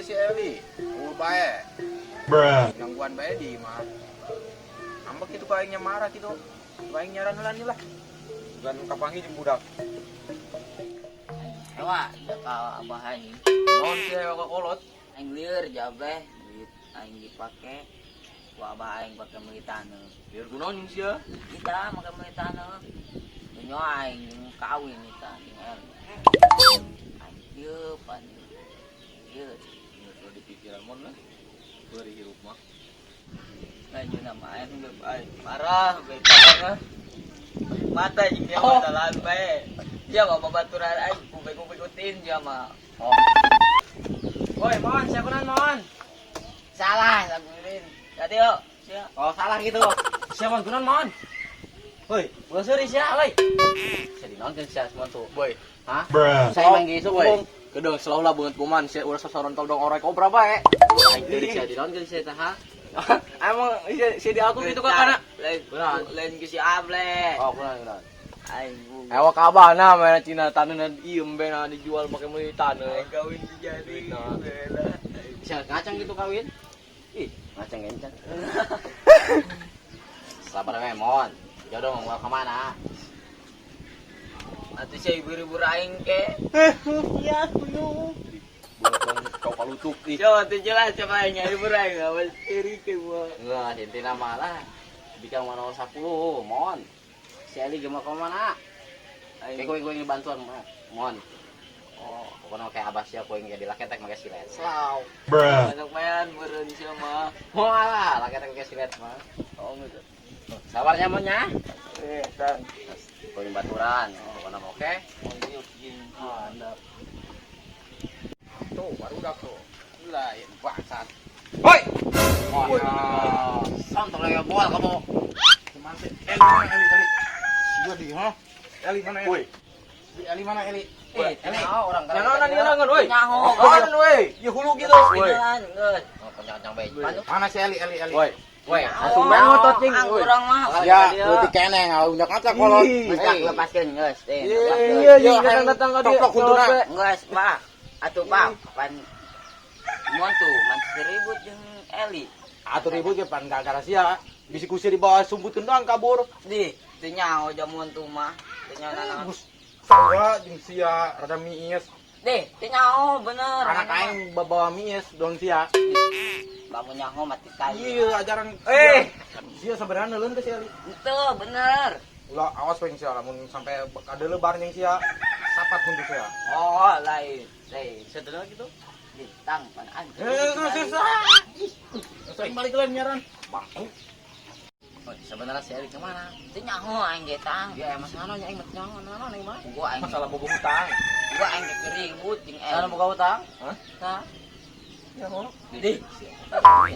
si Eli. Bae. Gangguan bae di mah. Ambek itu kaingnya marah gitu. Kaing nyaran lah lah. Bukan kapangi di budak. Ewa, da ka abahan ini. Non sih kolot. Aing lieur jabeh duit aing dipake ku abah aing pake meuli taneuh. Biar kunaon sih ya. Kita make meuli taneuh. Nyo aing kawin kita jeung El. Aing ieu pan. Ieu Udah di pikiran mon lah. Beri hirup mah. lanjut nama aing parah bae parah. Mata jeung dia mata lain bae. Dia mah babaturan aing kubek-kubekutin dia mah. Oh. Woi, Mon, siapa Mon? Salah laguin. Tadi yo, sia. Oh, salah gitu. Siapa gunan Mon? Woi, ulah serius ya, woi. Saya dinonton sia semua tuh. Woi, hah? Saya manggi isu, woi. Kedeng selalu lah banget kuman, saya ulah sasaran tol dong orang kobra bae. Aing teh sia dinonton saya tah, ha? Emang si di aku gitu kan, lain ke si Able. Oh, kurang. Aing Ewa kabana mana Cina taneunan iem be na dijual make meuli taneuh. kawin jadi. Bisa ngacang gitu kawin? Ih, ngacang encan. Sabar we, Mon. Jodoh mau ke mana? Atuh saya ibu-ibu aing ke. Ya, kuno. Kau palutuk ih. Coba tuh jelas coba aing ibu aing awal iri ke gua. Enggak, intina malah. Bikang mana 10, Mon. Si Eli gimana ke mana? Kayak gue bantuan, Mon. Oh, pokoknya kayak abah siya gue nggak dilaketek pakai silet. Selaw. Anak mayan meureun sia mah. Mau lah, laketek pakai silet mah. Oh gitu. Sabarnya Mon nya. Dan Gue baturan. Oh, pokoknya oke. mau yuk jin handap. Tuh, baru udah tuh. Lain bangsat. Woi. Oh, santai lagi boal kamu. Semantik. Eli mana Eli? Gua di, ha? Eli mana Eli? Eli mana Eli? Eli orang kan. Jangan nangan woi. Nyaho. Kan woi. Ya hulu gitu. Woi. Geus. Oh, kencang bae. Mana si Eli? Woi. Woi, Asuh asuh ngotot cing. Urang mah. Ya, lu dikeneng undak ngacak kolot. Geus lepaskeun geus teh. Iya, datang ka dia. Geus, Pak. Atuh, Pak. Pan Mon tuh mancis ribut jeung Eli. Atur ribut ge pan gara-gara sia. Bisi kusir di bawah sumbutun doang kabur. Di, teu nyaho jamun tuh mah. Teu nyaho naon. Sawa jeung sia rada miis. Deh, teu nyaho bener. Anak aing bawa miis doang sia. Bangun nyaho mati kali. Iya, ajaran sia sebenarnya neuleun teh sia. Itu bener. Ulah awas we sia lamun sampai kadelebar jeung sia sapat huntu sia. Oh, lain. Sedenah gitu. Bintang pan anjing. Sering balik lagi nyaran. Bangku. Oh, sebenarnya si Eli kemana? Teu nyaho aing ge tang. Ya emang sana nya aing mah nyaho naon aing mah. Gua aing Masalah boga hutang. gua aing ge ribut jeung Eli. Sana boga hutang? Hah? Tah. Ya mau. Di.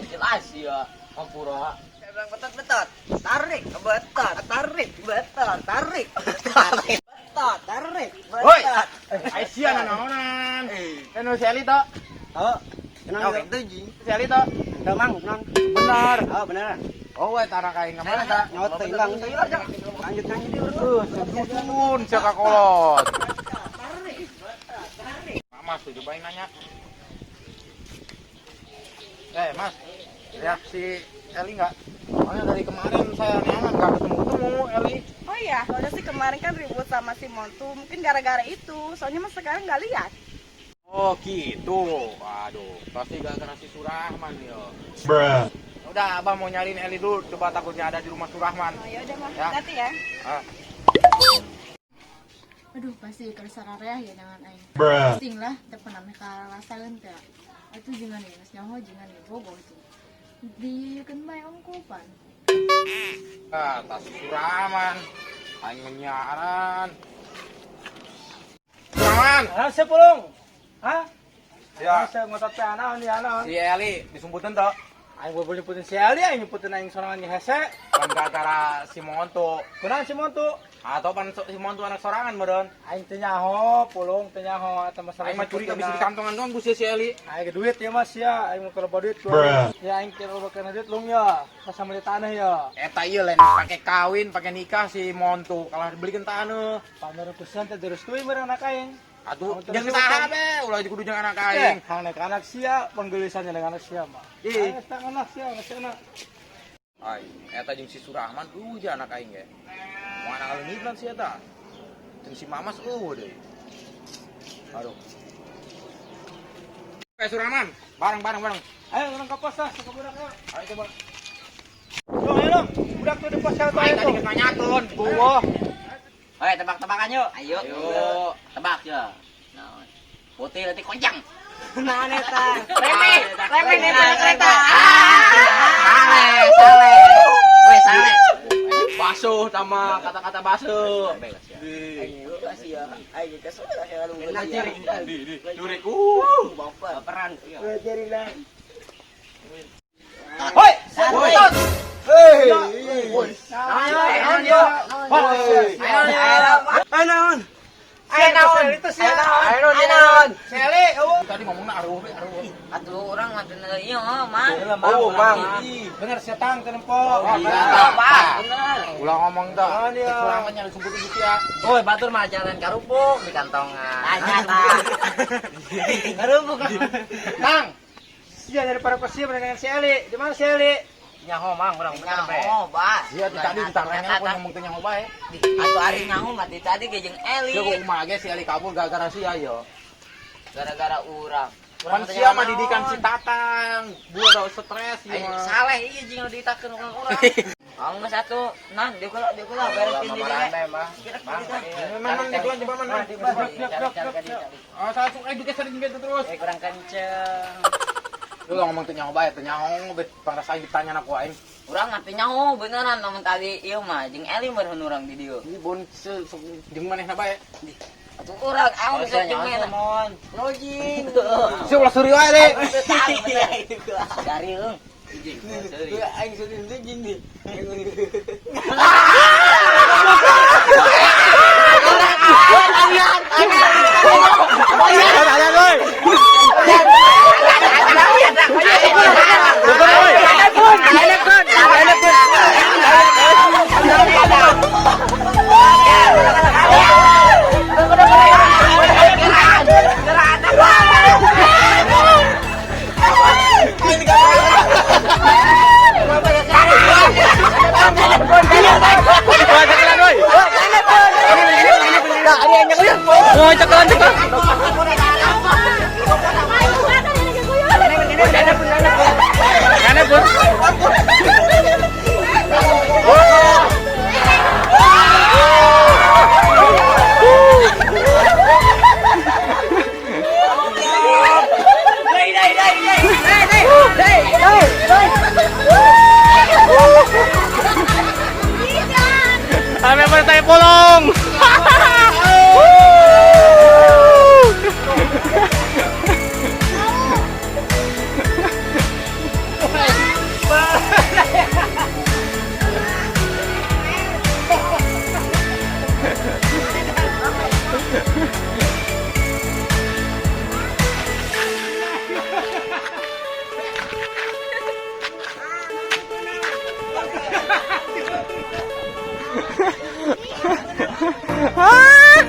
Jelas ya. Ampura. Saya bilang betot. Tarik, betot. Tarik, betot. Tarik. Tarik. Betot, tarik. Woi. Betot. Ai sia naonan. Eno si Eli to? Oh, kenal Oke, itu. itu ji. Si Eli to? Udah mang, tenang. Benar. Oh, beneran. Oh, we tanah kain kemana ta? Nyot hilang. Lanjut dulu. Susun sia ka kolot. Mas tuh cobain nanya. Mas, lihat si Eli nggak? Soalnya dari kemarin saya nyaman nggak ketemu Eli. Oh iya, soalnya sih kemarin kan ribut sama si Montu, mungkin gara-gara itu. Soalnya mas sekarang nggak lihat. Oh gitu. Waduh, pasti gak kena si Surahman ya. Udah, abang mau nyariin Eli dulu. Coba takutnya ada di rumah Surahman. Oh ya udah mah, Ya. hati ya. Ah. Aduh pasti kersararea ya dengan aing. Pusing lah, teu pernah karasakeun teh. Atuh jangan ya, geus nyaho jangan ya bogoh itu. Dikeun bae ongkopan. Tas Surahman. Aing menyaran. Surahman. Siapa pulung? Hah? Ya, Saya ngotot teh anaon di anaon. si Eli disumputin toh. Aing boleh nyebutin si Ali, aing nyebutin aing sorangan di hese. Kan gara-gara si Monto. Kunaon si Montu? Atau pan si Monto anak sorangan modon. Aing teu nyaho, pulung teu nyaho eta masalah. Aing mah curi ka bisa di kantongan doang si Eli. Aing ge duit ya Mas ya, aing mau keloba duit. Ya aing kira kana duit lung ya. Pas sama di tanah ya. Eta ieu lain pake kawin, pake nikah si Monto. Kalau dibelikan tanah. Pamer pisan teh direstui meureun anak aing. Atuh jeung saha be, ulah kudu jeung anak aing. Anak-anak sia penggelisannya dengan anak sia mah. Ih. Anak sia, anak. Ai, eta jeung si Surahman ja anak aing ge. Moal leungitna si eta. Jeung si Mamas deui. Aduh. Oke Surahman, bareng. Ayo orang ke pos lah, ke budak ayo. Ayo coba. Dong, ayo dong. Budak tuh di pos sel tuh. Aing tadi geus nanyakeun. Gua. Oke, tebak-tebakan yuk. Ayo. Tebak ya. Naon? Putih nanti kojang. Nah, neta. Remeh neta kereta. Saleh. Weh, saleh. Basuh sama kata-kata basuh. Ayo kasih ya. Ayo kasih ya lu. Enak ciri. Curi. Baperan. Cari lah. Hoi. Sele, Tadi ngomongna aruh. Atuh orang mah teu ieu Mang. Oh, Mang. Bener setang teh nempok. Bener. Ulah ngomong teh. Surahman nya disebut gitu ya. Oi, batur mah jalan karupuk di kantongan. Nyata. Karupuk. Mang. Sia daripada kosia dengan Sele. Di mana Sele? Nyaho mang, urang bener be. Oh, Bas. Iya tadi ditanya aku ngomong teh nyaho bae. Atuh ari nyaho mah tadi ge jeung Eli. Dia kumaha ge si Ali kabur gara-gara sia yo. Gara-gara urang. Pan sia mah didikan si Tatang. Gua udah stres ieu Ayo mah. saleh ieu jeung nu ditakeun urang. Ang geus atuh. Nah, dia kula beresin di dieu. Memang dikulan coba man. Oh, satu juga sering gitu terus. Kurang kenceng. Lu ngomong teh nyaho bae, teh nyaho bet pangrasa ditanya aku aing. Urang ngati nyaho beneran namun tadi ieu mah jeung Eli meureun urang di dieu. Ini bon jeung manehna bae. Atuh urang aung sok jeung mana. Login. Si ulah suri wae deh. Dari heung. Aing sudah login nih. Sampai bertanya polong.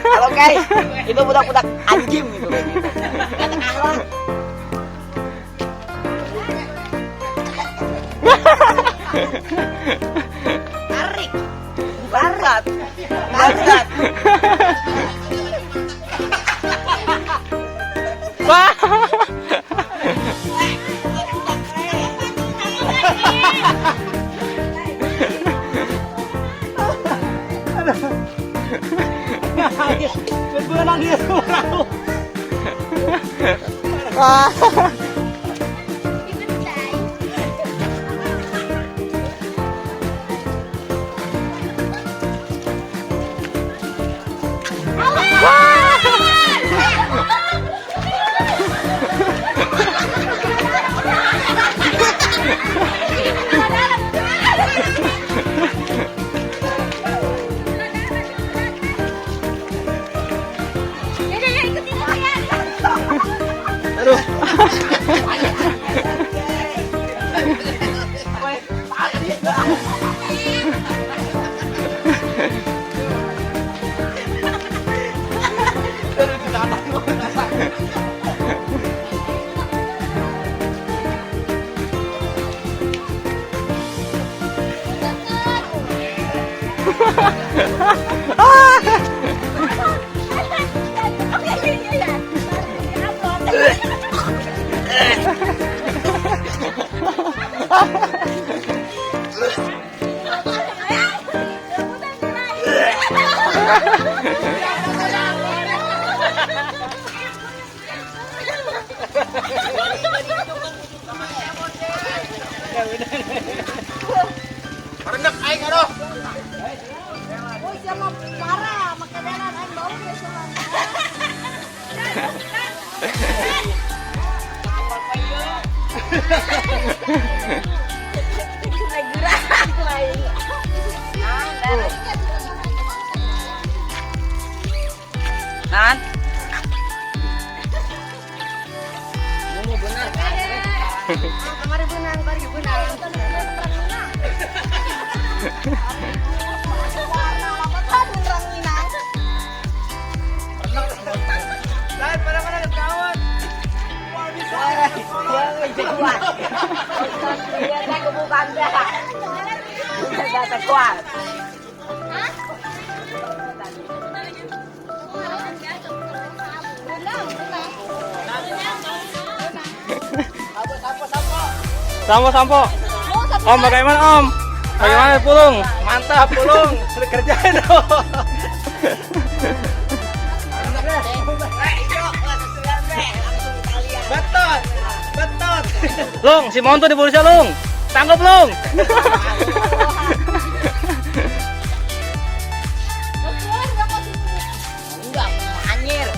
Halo guys, itu budak-budak anjing itu. Kata kahron. Tarik. Barat. Barat. Berenang dia semua. Aduh. Rendek aing aduh. Oh, siapa parah, makanan aing bau ya Nan. Kemarin benang, kemarin benang. Warna apa kan benang minang? Lain pada kawan. Dia saya kebukaan dah. Sudah terkuat. Sampo. Om bagaimana Om? Bagaimana pulung? Mantap, pulung. Udah kerjain dong. Betul. Lung, si Monto di Borussia Lung. Tangkap Lung. Enggak, anjir.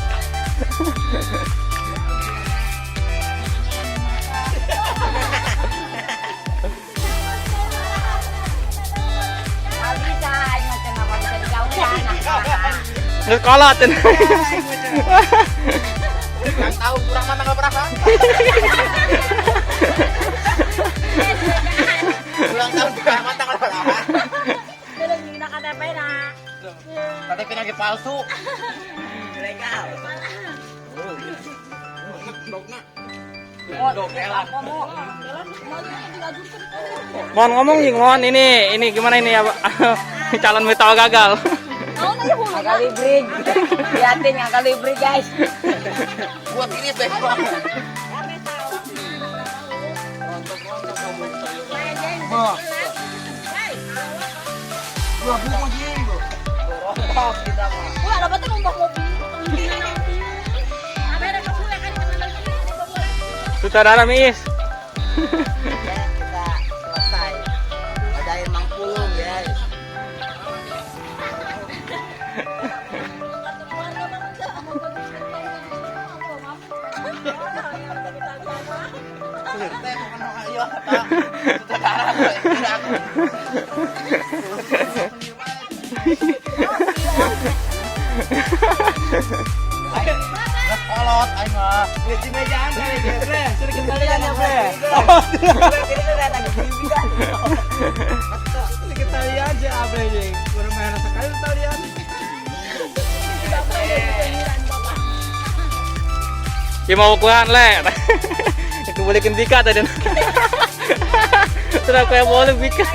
Bisa, macam apa bisa dijauhkan. Nggak kalah ten. Yang tahu kurang mana enggak berapa. Ulang tahun kurang mana enggak berapa. Belum gina KTP nak. KTP lagi palsu. Legal. Mon ngomong Jing, Mon ini gimana ini ya calon metal gagal. Kali bridge. Liatin yang kali bridge guys. Buat ini deh. Wah, dapat tuh numpang mobil. Ada kesulitan kan teman-teman. Sutradara Miis. Kita selesai. Adain Mang Pulung guys. Kolot aing mah. Di mejaan kali dia, Bre. Sudah kembalian ya, Bre. Kita lihat aja Bre Jing. Baru main sekali kita lihat. Ya mau kuhan le. Aku boleh kendika tadi. Sudah aku yang boleh bika.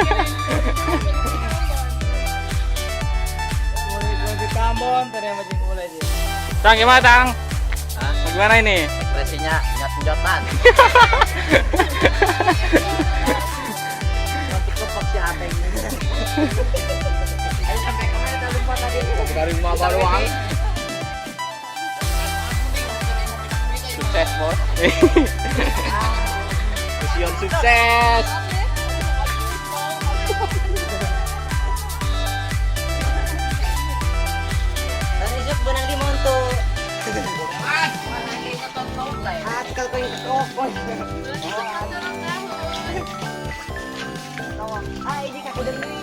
Boleh di Tambon tadi yang macam mulai sih. Tang gimana Tang? Hah? Gimana ini? Ekspresinya nyot-nyotan. Nanti kepak siapa ini? Ayo sampai kemana tadi lupa tadi? Dari rumah baruang. Sukses, Bos. Mision sukses. Tadi sih benang di Monto. Akal kau yang kokon. Ah, ini kakak demi.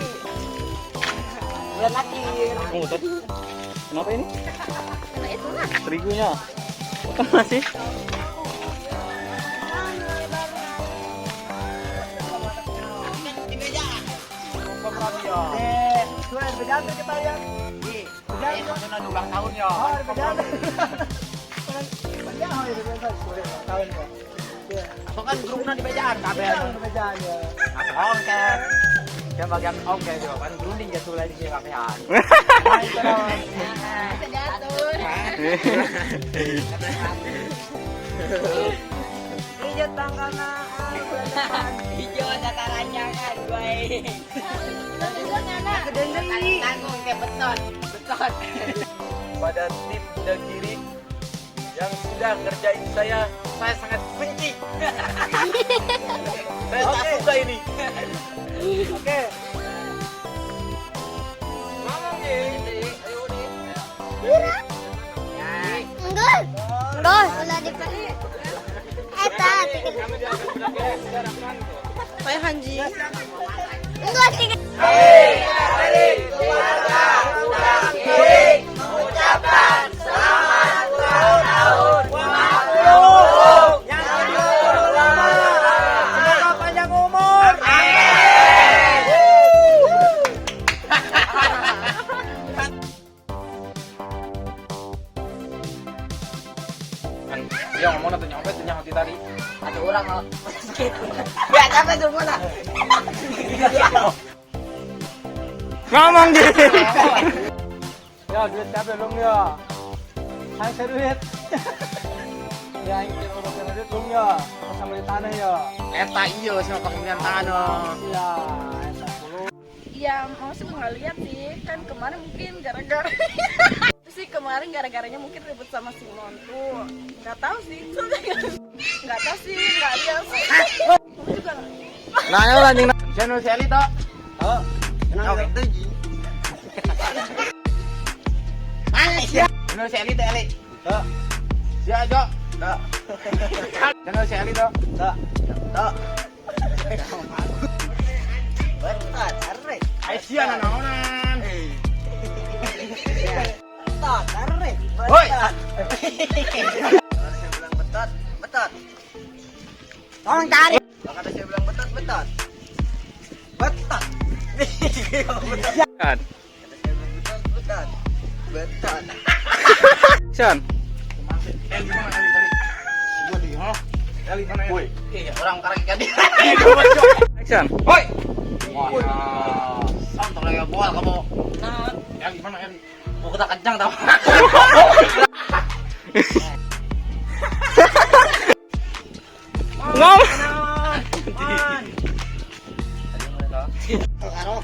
Bulan akhir. Oh, tadi. Kenapa ini? Nah, itu lah. Terigunya. Kok masih? Sudah berjalan kita ya. Aing maksudnya ulang tahun ya. Oh, berjalan. Tahun ya. So kan grupnya di bejaan kabeh. Berjalan ya. Oh, kan. Siya bagian oke jo, kan grunding jatuh lagi di kapean. Bisa diatur. Hijau tanggal na bulan depan. Hijau ada ranjangan gue. Tanggung kayak beton. Pada tip dan kiri yang sudah ngerjain saya sangat benci. Saya tak suka ini. Oke. Ngomong nih. Ayo nih. Enggak, ulah dipakai. Eta, Saya Hanji. enggak tiga. Semoga panjang umur. Kan dia ngomong atau nyampe tuh nyampe tadi. Ada orang mau. Gak sampai semua lah. Ngomong gitu. Ya duit siapa belum ya? Hai saya duit. Ya yang kira udah kena duit belum ya? Pas sama di tanah ya. Eta iya sama pemilihan tanah. Iya, eta dulu. Ya mau sih nggak lihat sih, kan kemarin mungkin gara-gara itu sih kemarin gara-garanya mungkin ribut sama Simon tuh, nggak tahu sih, nggak tahu sih, nggak lihat sih. Aku juga nggak. Nah, ya lanjut. Channel Sally toh. Oh, Oke, itu ji. Channel Sally teh Ali. tak, Sia Jo. Dah. Channel Sally toh. tak. Betot, tarik. Aisyah naonan. Betot, tarik. Woi. Kalau saya bilang betot, betot. Tolong tarik. Kalau kata saya bilang betot, betot. Betot. Kan. Kata saya bilang betot, betot. Betot. Action. Eli mana Eli tadi? Gua di, ha? Eli mana Eli? Iya, orang karang ikan dia. Action. Woi. Wah, santai lagi buat kamu. Nah, Eli mana Eli? Mau kita kencang tau? Ngom. Tadi mana tau?